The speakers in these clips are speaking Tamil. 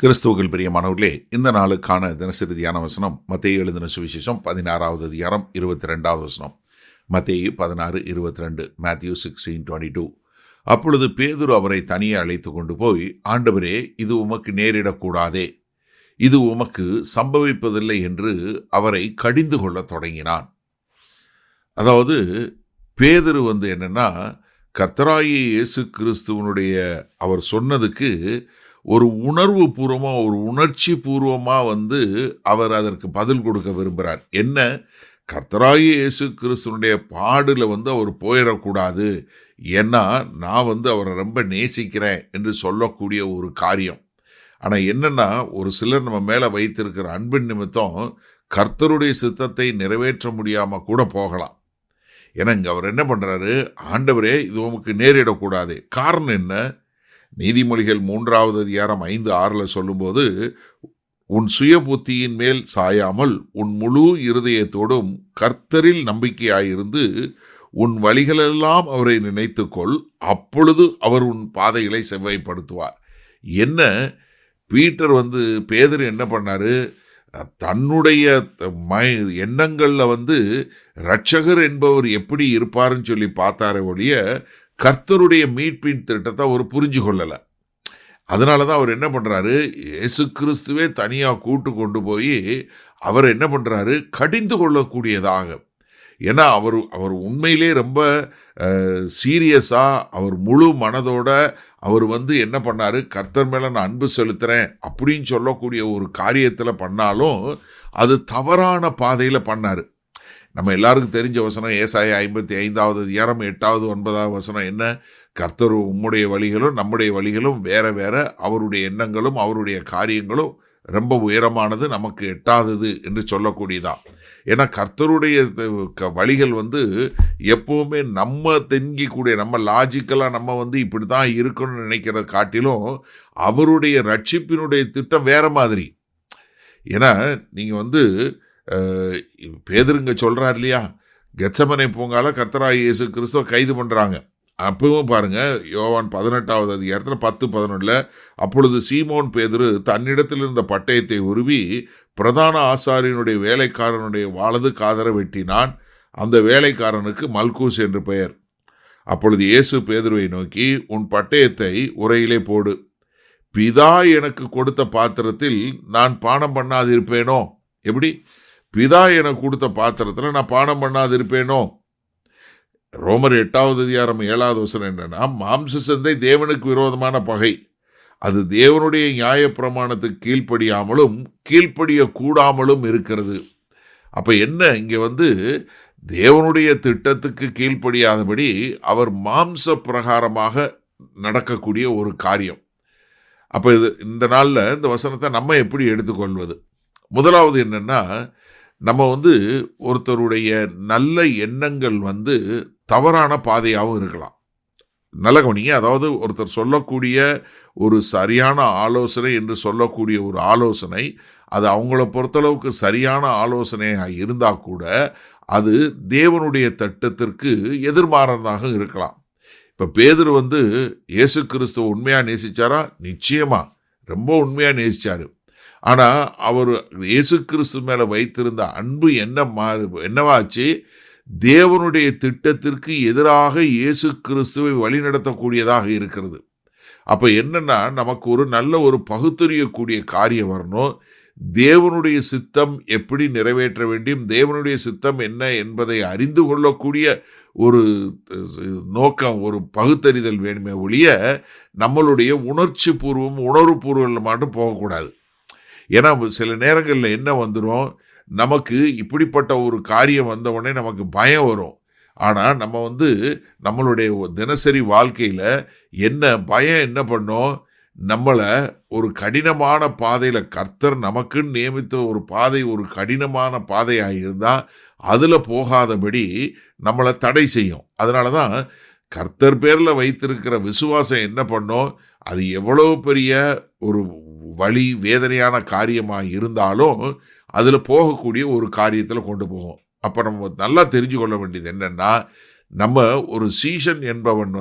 கிறிஸ்துவுக்குள் பிரியமானவர்களே, இந்த நாளுக்கான தினசரி தியான வசனம் மத்தேயு எழுதின சுவிசேஷம் 16வது அதிகாரம் 22வது வசனம். மத்தேயு 16:22, Matthew 16:22. அப்பொழுது பேதுரு அவரை தனியே அழைத்து கொண்டு போய், ஆண்டவரே, இது உமக்கு நேரிடக்கூடாதே, இது உமக்கு சம்பவிப்பதில்லை என்று அவரை கடிந்து கொள்ள தொடங்கினான். அதாவது பேதுரு என்னன்னா, கர்த்தராகிய இயேசு கிறிஸ்துவனுடைய அவர் சொன்னதுக்கு ஒரு உணர்வு பூர்வமாக, ஒரு உணர்ச்சி பூர்வமாக அவர் அதற்கு பதில் கொடுக்க விரும்புகிறார். என்ன, கர்த்தராகிய இயேசு கிறிஸ்துவனுடைய பாடில் அவர் போயிடக்கூடாது, ஏன்னா நான் அவரை ரொம்ப நேசிக்கிறேன் என்று சொல்லக்கூடிய ஒரு காரியம். ஆனால் என்னென்னா, ஒரு சிலர் நம்ம மேலே வைத்திருக்கிற அன்பின் நிமித்தம் கர்த்தருடைய சித்தத்தை நிறைவேற்ற முடியாமல் கூட போகலாம். ஏன்னா இங்கே அவர் என்ன பண்ணுறாரு, ஆண்டவரே, இது உமக்கு நேரிடக்கூடாது. காரணம் என்ன? நீதிமொழிகள் 3வது அதிகாரம் 5-6 சொல்லும்போது, உன் சுய புத்தியின் மேல் சாயாமல் உன் முழு இருதயத்தோடும் கர்த்தரில் நம்பிக்கையாயிருந்து உன் வழிகளெல்லாம் அவரை நினைத்துக்கொள், அப்பொழுது அவர் உன் பாதைகளை செவ்வாய்ப்படுத்துவார். என்ன, பீட்டர் பேதுரு என்ன பண்ணாரு, தன்னுடைய எண்ணங்களில் இரட்சகர் என்பவர் எப்படி இருப்பாருன்னு சொல்லி பார்த்தாரே ஒழிய கர்த்தருடைய மீட்பின் திட்டத்தை அவர் புரிஞ்சு கொள்ளலை. அதனால தான் அவர் என்ன பண்ணுறாரு, இயேசு கிறிஸ்துவே தனியாக கூட்டு கொண்டு போய் அவர் என்ன பண்ணுறாரு, கடிந்து கொள்ளக்கூடியதாக. ஏன்னா அவர் உண்மையிலே ரொம்ப சீரியஸாக, அவர் முழு மனதோட அவர் என்ன பண்ணார், கர்த்தர் மேலே நான் அன்பு செலுத்துகிறேன் அப்படின்னு சொல்லக்கூடிய ஒரு காரியத்தில் பண்ணாலும் அது தவறான பாதையில் பண்ணார். நம்ம எல்லாருக்கும் தெரிஞ்ச வசனம் ஏசாயா 55வது அதிகாரம் 8வது 9வது வசனம் என்ன, கர்த்தர் உம்முடைய வழிகளும் நம்முடைய வழிகளும் வேற வேற, அவருடைய எண்ணங்களும் அவருடைய காரியங்களும் ரொம்ப உயரமானது, நமக்கு எட்டாதது என்று சொல்லக்கூடியதான். ஏன்னா கர்த்தருடைய வழிகள் எப்போவுமே நம்ம தென்கிக்கூடிய, நம்ம லாஜிக்கலாக நம்ம இப்படி தான் இருக்கணும்னு நினைக்கிறத காட்டிலும் அவருடைய ரட்சிப்பினுடைய திட்டம் வேற மாதிரி. ஏன்னா நீங்கள் பேதுருங்க சொல்கிறார் இல்லையா, கெத்சமனை பூங்கால கர்த்தராகிய இயேசு கிறிஸ்துவ கைது பண்ணுறாங்க. அப்பவும் பாருங்கள், யோவான் 18வது அதிகாரத்தில் 10-11, அப்பொழுது சீமோன் பேதுரு தன்னிடத்தில் இருந்த பட்டயத்தை உருவி பிரதான ஆசாரியனுடைய வேலைக்காரனுடைய வலது காதரை வெட்டினான். அந்த வேலைக்காரனுக்கு மல்கூஸ் என்று பெயர். அப்பொழுது இயேசு பேதுருவை நோக்கி, உன் பட்டயத்தை உரையிலே போடு, பிதா எனக்கு கொடுத்த பாத்திரத்தில் நான் பானம் பண்ணாதிருப்பேனோ? எப்படி, பிதா எனக்கு கொடுத்த பாத்திரத்தில் நான் பானம் பண்ணாதிருப்பேனோ? ரோமர் 8வது அதிகாரம் 7வது வசனம் என்னன்னா, மாம்ச சிந்தை தேவனுக்கு விரோதமான பகை, அது தேவனுடைய நியாயப்பிரமாணத்துக்கு கீழ்ப்படியாமலும் கீழ்ப்படிய கூடாமலும் இருக்கிறது. அப்போ என்ன, இங்கே தேவனுடைய திட்டத்துக்கு கீழ்ப்படியாதபடி அவர் மாம்ச பிரகாரமாக நடக்கக்கூடிய ஒரு காரியம். அப்போ இந்த நாளில் இந்த வசனத்தை நம்ம எப்படி எடுத்துக்கொள்வது? முதலாவது என்னென்னா, நம்ம ஒருத்தருடைய நல்ல எண்ணங்கள் தவறான பாதையாகவும் இருக்கலாம். நல்ல கவனிங்க, அதாவது ஒருத்தர் சொல்லக்கூடிய ஒரு சரியான ஆலோசனை என்று சொல்லக்கூடிய ஒரு ஆலோசனை, அது அவங்கள பொறுத்தளவுக்கு சரியான ஆலோசனையாக இருந்தால் கூட அது தேவனுடைய திட்டத்திற்கு எதிர்மாறதாக இருக்கலாம். இப்போ பேதுரு இயேசு கிறிஸ்துவ உண்மையாக நேசிச்சாரா? நிச்சயமாக ரொம்ப உண்மையாக நேசித்தார். ஆனால் அவர் இயேசு கிறிஸ்து மேலே வைத்திருந்த அன்பு என்னவாச்சு, தேவனுடைய திட்டத்திற்கு எதிராக இயேசு கிறிஸ்துவை வழிநடத்தக்கூடியதாக இருக்கிறது. அப்போ என்னன்னா, நமக்கு ஒரு நல்ல ஒரு பகுத்தறியக்கூடிய காரியம் வரணும். தேவனுடைய சித்தம் எப்படி நிறைவேற்ற வேண்டும், தேவனுடைய சித்தம் என்ன என்பதை அறிந்து கொள்ளக்கூடிய ஒரு நோக்கம், ஒரு பகுத்தறிதல் வேணுமே ஒழிய நம்மளுடைய உணர்ச்சி பூர்வம் உணர்வு பூர்வம் மட்டும் போகக்கூடாது. ஏன்னா சில நேரங்களில் என்ன வந்துடும், நமக்கு இப்படிப்பட்ட ஒரு காரியம் வந்தவுடனே நமக்கு பயம் வரும். ஆனால் நம்ம நம்மளுடைய தினசரி வாழ்க்கையில் என்ன பயம் என்ன பண்ணோம், நம்மளை ஒரு கடினமான பாதையில், கர்த்தர் நமக்குன்னு நியமித்த ஒரு பாதை ஒரு கடினமான பாதையாக இருந்தால் அதில் போகாதபடி நம்மளை தடை செய்யும். அதனால தான் கர்த்தர் பேரில் வைத்திருக்கிற விசுவாசம் என்ன பண்ணோம், அது எவ்வளோ பெரிய ஒரு வழி வேதனையான காரியமாக இருந்தாலும் அதில் போகக்கூடிய ஒரு காரியத்தில் கொண்டு போகும். அப்போ நம்ம நல்லா தெரிஞ்சு கொள்ள வேண்டியது என்னென்னா, நம்ம ஒரு சீஷன் என்பவன்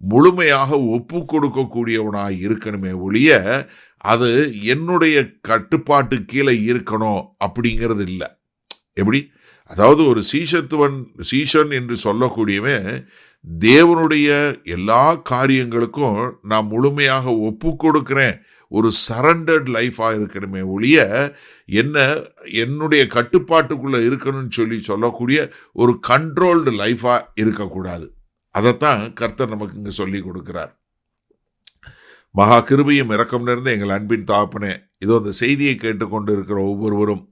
முழுமையாக ஒப்பு கொடுக்கக்கூடியவனாக இருக்கணுமே ஒழிய அது என்னுடைய கட்டுப்பாட்டு கீழே இருக்கணும் அப்படிங்கிறது இல்லை. எப்படி? அதாவது ஒரு சீஷன் என்று சொல்லக்கூடியவன் தேவனுடைய எல்லா காரியங்களுக்கும் நான் முழுமையாக ஒப்பு கொடுக்கிறேன், ஒரு சரண்டர்ட் லைஃபாக இருக்கணுமே ஒழிய என்னுடைய கட்டுப்பாட்டுக்குள்ளே இருக்கணும்னு சொல்லக்கூடிய ஒரு கண்ட்ரோல்டு லைஃபாக இருக்கக்கூடாது. அதைத்தான் கர்த்தர் நமக்கு இங்கே சொல்லி கொடுக்கிறார். மகா கிருபையும் இரக்கம் நிறைந்த எங்கள் அன்பின் தகப்பனே, இதோ அந்த செய்தியை கேட்டுக்கொண்டு இருக்கிற ஒவ்வொருவரும்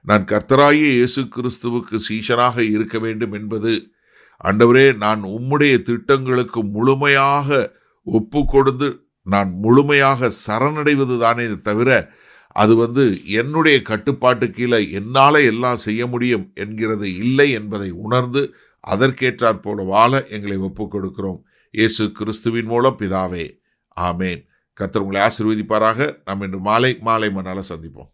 நான் கர்த்தராகிய இயேசு கிறிஸ்துவுக்கு சீஷனாக இருக்க வேண்டும் என்பது, ஆண்டவரே, நான் உம்முடைய திட்டங்களுக்கு முழுமையாக ஒப்பு கொடுத்து நான் முழுமையாக சரணடைவது தானே தவிர அது என்னுடைய கட்டுப்பாட்டு கீழே என்னால் எல்லாம் செய்ய முடியும் என்கிறது இல்லை என்பதை உணர்ந்து அதற்கேற்றாற் போல வாழ எங்களை ஒப்பு கொடுக்கிறோம். இயேசு கிறிஸ்துவின் மூலம் பிதாவே, ஆமேன். கர்த்தர் உங்களை ஆசீர்வதிப்பாராக. நாம் இன்று மாலை மணால சந்திப்போம்.